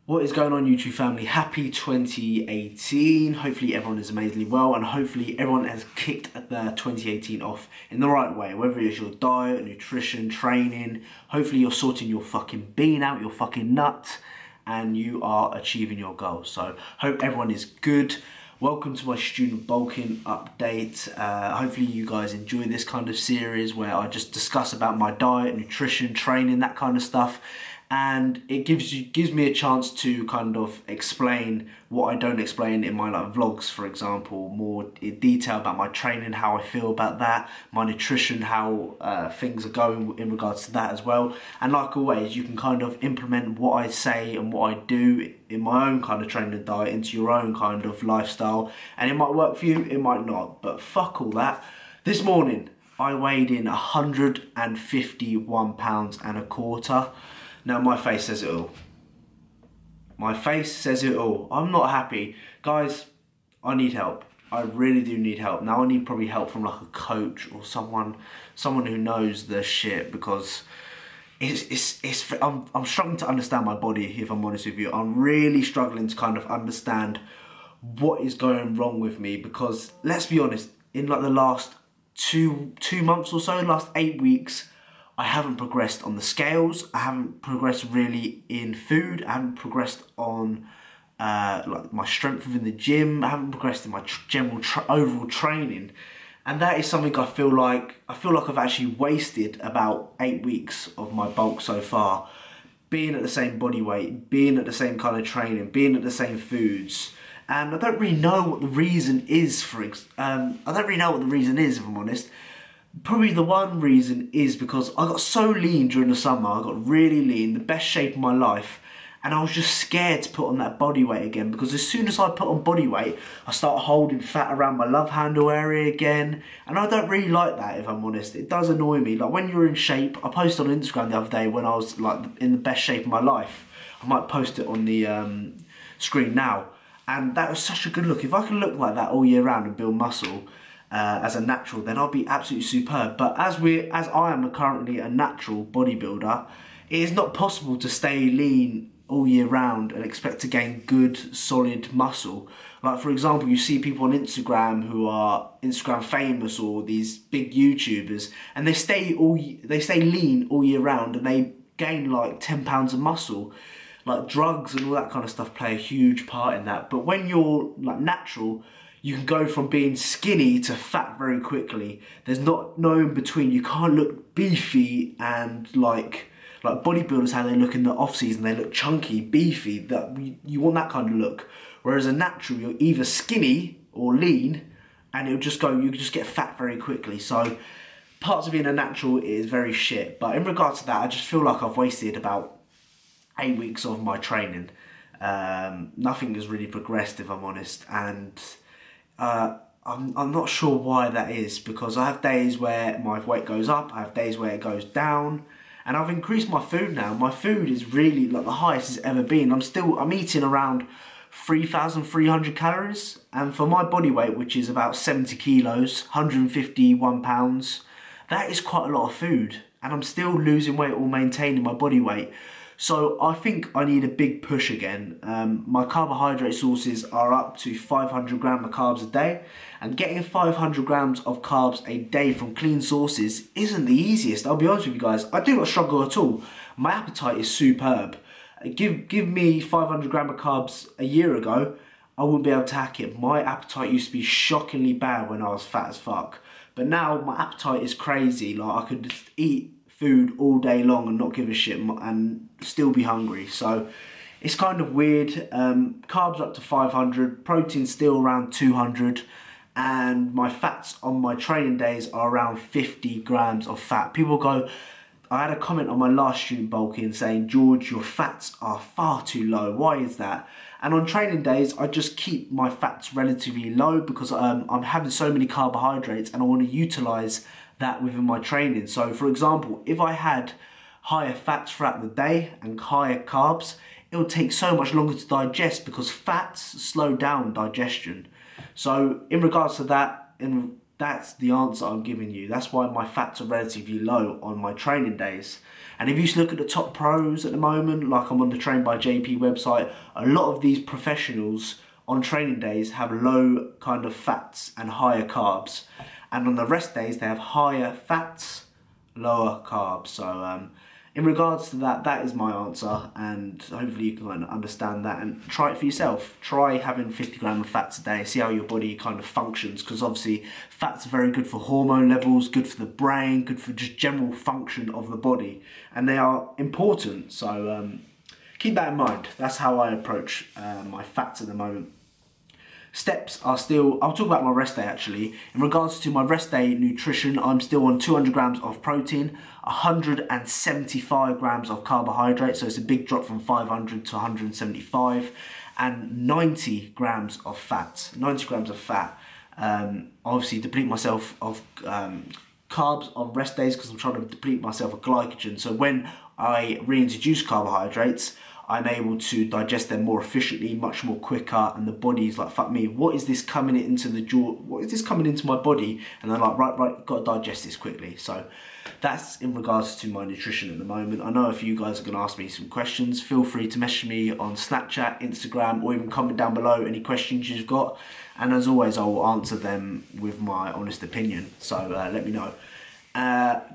What is going on, YouTube family? Happy 2018. Hopefully everyone is amazingly well, and hopefully everyone has kicked the 2018 off in the right way, whether it's your diet, nutrition, training. Hopefully you're sorting your fucking bean out, your fucking nut, and you are achieving your goals. So hope everyone is good. Welcome to my student bulking update. Hopefully you guys enjoy this kind of series where I just discuss about my diet, nutrition, training, that kind of stuff. And it gives me a chance to kind of explain what I don't explain in my vlogs, for example, more in detail about my training, how I feel about that, my nutrition, how things are going in regards to that as well. And like always, you can kind of implement what I say and what I do in my own kind of training and diet into your own kind of lifestyle, and it might work for you, it might not, but fuck all that. This morning I weighed in 151 pounds and a quarter. Now my face says it all. My face says it all. I'm not happy. Guys, I need help. I really do need help. Now I need probably help from like a coach or someone who knows the shit, because I'm struggling to understand my body, if I'm honest with you. I'm really struggling to kind of understand what is going wrong with me, because let's be honest, in like the last two months or so, last 8 weeks, I haven't progressed on the scales. I haven't progressed really in food. I haven't progressed on like my strength within the gym. I haven't progressed in my general overall training, and that is something I feel like I've actually wasted about 8 weeks of my bulk so far, being at the same body weight, being at the same kind of training, being at the same foods. And I don't really know what the reason is if I'm honest. Probably the one reason is because I got so lean during the summer. I got really lean, the best shape of my life, and I was just scared to put on that body weight again, because as soon as I put on body weight, I start holding fat around my love handle area again, and I don't really like that, if I'm honest. It does annoy me. Like when you're in shape, I posted on Instagram the other day when I was like in the best shape of my life. I might post it on the screen now, and that was such a good look. If I can look like that all year round and build muscle as a natural, then I'll be absolutely superb. But as I am currently a natural bodybuilder, it is not possible to stay lean all year round and expect to gain good solid muscle. Like for example, you see people on Instagram who are Instagram famous, or these big YouTubers, and they stay lean all year round and they gain like 10 pounds of muscle. Like drugs and all that kind of stuff play a huge part in that. But when you're like natural, you can go from being skinny to fat very quickly. There's no in between. You can't look beefy and like bodybuilders, how they look in the off season. They look chunky, beefy. That you want that kind of look. Whereas a natural, you're either skinny or lean, and you can just get fat very quickly. So parts of being a natural is very shit. But in regards to that, I just feel like I've wasted about 8 weeks of my training. Nothing has really progressed, if I'm honest, and I'm not sure why that is, because I have days where my weight goes up, I have days where it goes down, and I've increased my food now. My food is really like the highest it's ever been. I'm eating around 3,300 calories, and for my body weight, which is about 70 kilos, 151 pounds, that is quite a lot of food, and I'm still losing weight or maintaining my body weight. So I think I need a big push again. My carbohydrate sources are up to 500 grams of carbs a day, and getting 500 grams of carbs a day from clean sources isn't the easiest. I'll be honest with you guys, I do not struggle at all. My appetite is superb. Give me 500 grams of carbs a year ago, I wouldn't be able to hack it. My appetite used to be shockingly bad when I was fat as fuck. But now my appetite is crazy. Like I could just eat food all day long and not give a shit and still be hungry. So it's kind of weird. Carbs up to 500, protein still around 200, and my fats on my training days are around 50 grams of fat. People go, I had a comment on my last student bulking saying, George, your fats are far too low. Why is that? And on training days, I just keep my fats relatively low because I'm having so many carbohydrates, and I want to utilize that within my training. So for example, if I had higher fats throughout the day and higher carbs, it would take so much longer to digest, because fats slow down digestion. So in regards to that, That's the answer I'm giving you. That's why my fats are relatively low on my training days. And if you look at the top pros at the moment, like I'm on the Train by JP website, a lot of these professionals on training days have low kind of fats and higher carbs. And on the rest days, they have higher fats, lower carbs. So in regards to that, that is my answer, and hopefully you can understand that and try it for yourself. Try having 50 grams of fats a day, see how your body kind of functions, because obviously fats are very good for hormone levels, good for the brain, good for just general function of the body, and they are important. So keep that in mind. That's how I approach my fats at the moment. Steps are still, I'll talk about my rest day actually. In regards to my rest day nutrition, I'm still on 200 grams of protein, 175 grams of carbohydrates, so it's a big drop from 500 to 175, and 90 grams of fat. 90 grams of fat. Obviously deplete myself of carbs on rest days because I'm trying to deplete myself of glycogen. So when I reintroduce carbohydrates, I'm able to digest them more efficiently, much more quicker, and the body's like, fuck me, what is this coming into the jaw? What is this coming into my body? And I'm like, right, got to digest this quickly. So that's in regards to my nutrition at the moment. I know if you guys are going to ask me some questions, feel free to message me on Snapchat, Instagram, or even comment down below any questions you've got. And as always, I will answer them with my honest opinion. So let me know.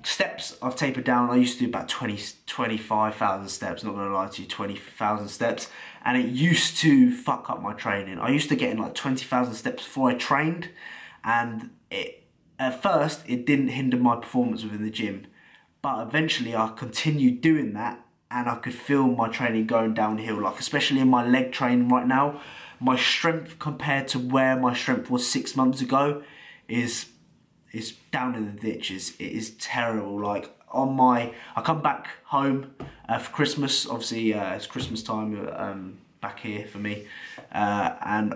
Steps I've tapered down. I used to do about 25,000 steps, not gonna lie to you, 20,000 steps, and it used to fuck up my training. I used to get in like 20,000 steps before I trained, and at first it didn't hinder my performance within the gym, but eventually I continued doing that and I could feel my training going downhill, like especially in my leg training right now. My strength compared to where my strength was 6 months ago is down in the ditches. It is terrible. Like I come back home for Christmas. Obviously, it's Christmas time back here for me. And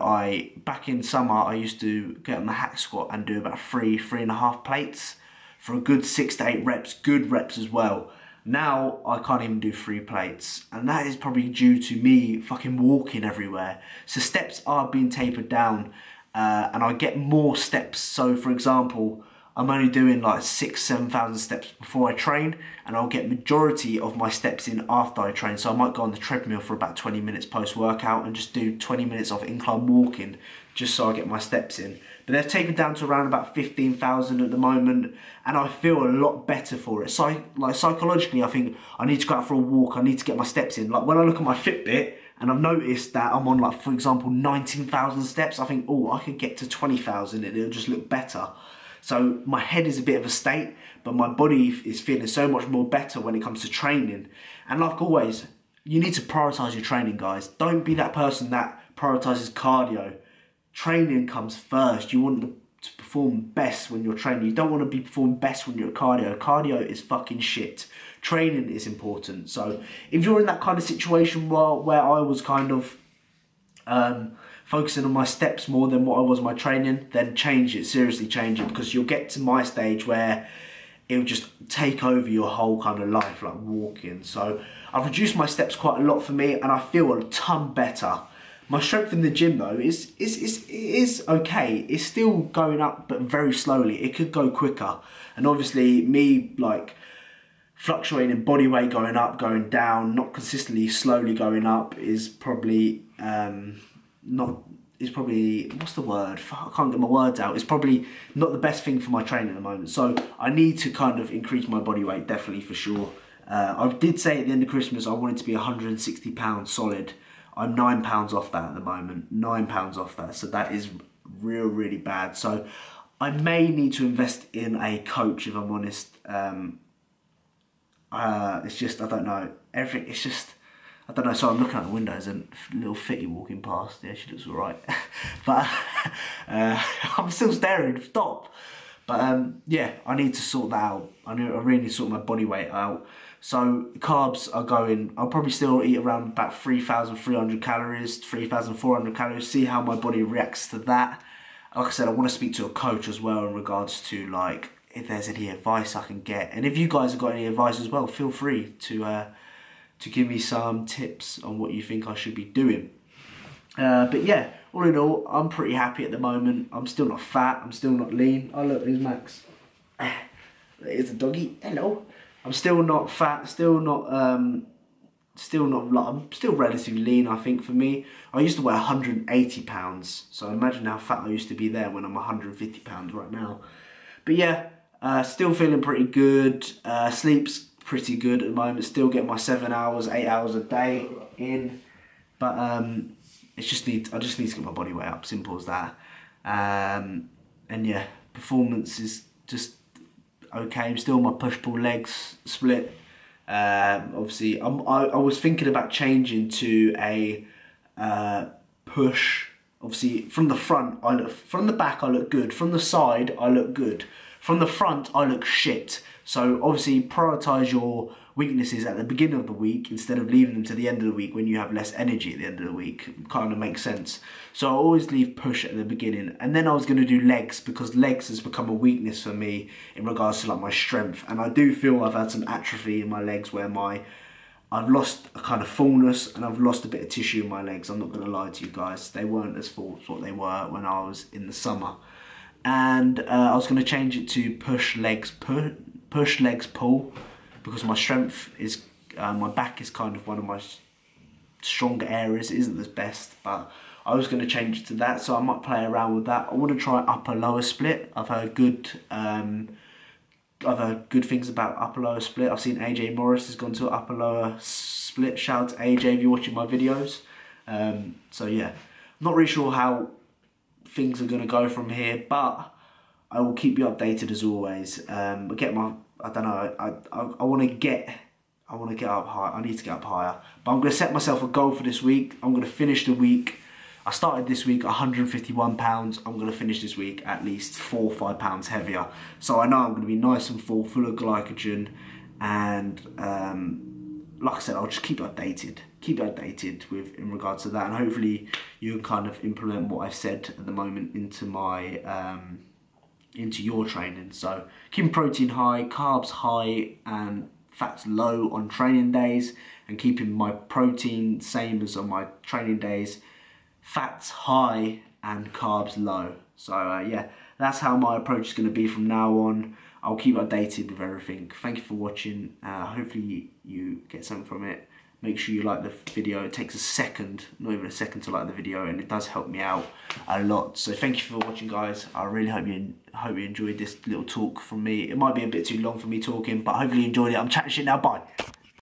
back in summer, I used to get on the hack squat and do about 3.5 plates for a good 6 to 8 reps, good reps as well. Now I can't even do 3 plates, and that is probably due to me fucking walking everywhere. So steps are being tapered down. And I get more steps. So for example, I'm only doing like 6,000-7,000 steps before I train, and I'll get majority of my steps in after I train. So I might go on the treadmill for about 20 minutes post-workout and just do 20 minutes of incline walking just so I get my steps in. But they've tapered down to around about 15,000 at the moment, and I feel a lot better for it. So like psychologically, I think I need to go out for a walk, I need to get my steps in. Like when I look at my Fitbit, and I've noticed that I'm on, like, for example, 19,000 steps. I think, oh, I could get to 20,000 and it'll just look better. So my head is a bit of a state, but my body is feeling so much more better when it comes to training. And like always, you need to prioritize your training, guys. Don't be that person that prioritizes cardio. Training comes first. You want to perform best when you're training. You don't want to be performing best when you're at cardio. Cardio is fucking shit. Training is important. So if you're in that kind of situation where I was kind of focusing on my steps more than what I was my training, then change it, seriously change it, because you'll get to my stage where it'll just take over your whole kind of life, like walking. So I've reduced my steps quite a lot for me, and I feel a ton better. My strength in the gym though is okay. It's still going up, but very slowly. It could go quicker. And obviously me like fluctuating body weight, going up, going down, not consistently, slowly going up is probably what's the word? I can't get my words out. It's probably not the best thing for my training at the moment. So I need to kind of increase my body weight, definitely for sure. I did say at the end of Christmas I wanted to be 160 pounds solid. I'm 9 pounds off that at the moment, 9 pounds off that. So that is really bad. So I may need to invest in a coach, if I'm honest. It's just, I don't know, everything, it's just, I don't know. So I'm looking out the window, there's a little fitty walking past. Yeah, she looks alright. But I'm still staring, stop. But yeah, I need to sort that out. I really need to sort my body weight out. So carbs are going, I'll probably still eat around about 3,300 calories, 3,400 calories, see how my body reacts to that. Like I said, I want to speak to a coach as well in regards to like, if there's any advice I can get. And if you guys have got any advice as well, feel free to give me some tips on what you think I should be doing. But yeah, all in all, I'm pretty happy at the moment. I'm still not fat, I'm still not lean. Oh look, there's Max. There's a doggy, hello. I'm still not fat, still not I'm still relatively lean, I think, for me. I used to weigh 180 pounds, so imagine how fat I used to be there when I'm 150 pounds right now. But yeah, still feeling pretty good. Sleep's pretty good at the moment, still getting my 7 hours, 8 hours a day in. But I just need to get my body weight up, simple as that. And yeah, performance is just okay. I'm still on my push-pull legs split. Obviously, I was thinking about changing to a push. Obviously, from the front, from the back I look good. From the side, I look good. From the front, I look shit. So obviously, prioritise your weaknesses at the beginning of the week instead of leaving them to the end of the week when you have less energy at the end of the week. Kind of makes sense. So I always leave push at the beginning, and then I was going to do legs because legs has become a weakness for me in regards to like my strength, and I do feel I've had some atrophy in my legs where I've lost a kind of fullness and I've lost a bit of tissue in my legs. I'm not going to lie to you guys, they weren't as full as what they were when I was in the summer. And I was going to change it to push legs pull, because my strength is, my back is kind of one of my stronger areas. It isn't the best, but I was going to change it to that, so I might play around with that. I want to try upper lower split. I've heard good things about upper lower split. I've seen AJ Morris has gone to upper lower split. Shout out to AJ if you're watching my videos. So yeah, I'm not really sure how things are going to go from here, but I will keep you updated as always. I don't know, I want to get up high. I need to get up higher, but I'm going to set myself a goal for this week. I'm going to finish the week. I started this week 151 pounds. I'm going to finish this week at least 4 or 5 pounds heavier. So I know I'm going to be nice and full of glycogen, and like I said, I'll just keep you updated with in regards to that, and hopefully you can kind of implement what I've said at the moment into my into your training. So keeping protein high, carbs high, and fats low on training days, and keeping my protein same as on my training days, fats high and carbs low. So yeah, that's how my approach is going to be from now on. I'll keep updated with everything. Thank you for watching. Hopefully you get something from it. Make sure you like the video. It takes a second, not even a second, to like the video, and it does help me out a lot. So thank you for watching, guys. I really hope you enjoyed this little talk from me. It might be a bit too long for me talking, but hopefully you enjoyed it. I'm chatting shit now. Bye.